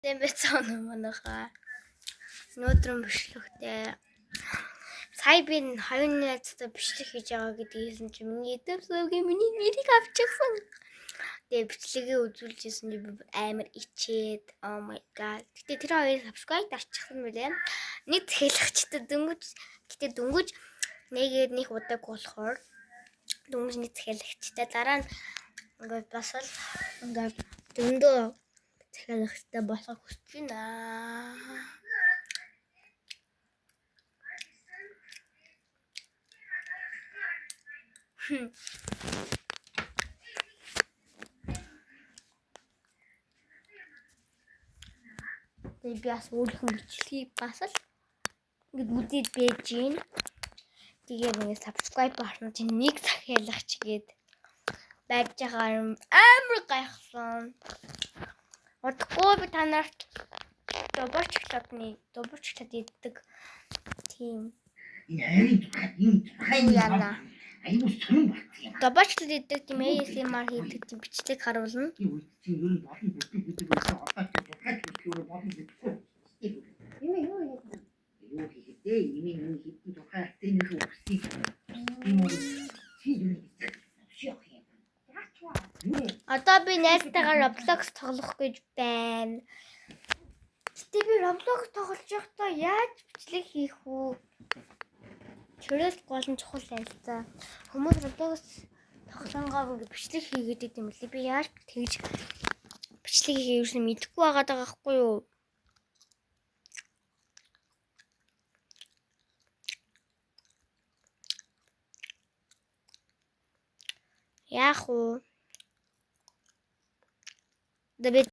Бэцэн манайхаа өнөөдрөн бичлэгтэй сая би 2 найзтай бичлэг хийж байгаа гэдгийг хэлсэн чинь миний эдэрсгийн миний нэрийг авчихсан. Тэгээ бичлэгээ үзүүлжсэн чи би амар ичээд oh my god. Гэтэ тэр хоёрыг subscribe дарчихсан мөлий. Нэг захиалагчтай дөнгөж нэгээд нэг удааг болохоор дөнгөж нэг захиалагчтай дараа нь ингээд бас л ингээд дөндөө захиалагчтай болох хүсэж байна. Би бас өөрийнхөө бичлэгийг бас л ингээд үдээд байж гин. Тэгээд ингээд subscribe бахна чинь нэг захиалагч гээд байж байгаа амар гайхсан. Удахгүй би та нарт дубарчлаад иддэг тийм. Яна. Аюу сонирн болчих юм. Дубарчлаад иддэг тийм ASMR хийдэг тийм бичлэг харуулна. Одоо би найзтайгаа Roblox тоглох гэж байна. Гэтэ би Roblox тоглож байхдаа яаж бичлэг хийх вэ? Чирэл гол нь чухал байлцаа. Хүмүүс Roblox тоглонгоо бичлэг хийгээд идэм билээ. Би яаж тэгж бичлэг хийх юм мэдэхгүй байгаа даахгүй юу? Яах вэ?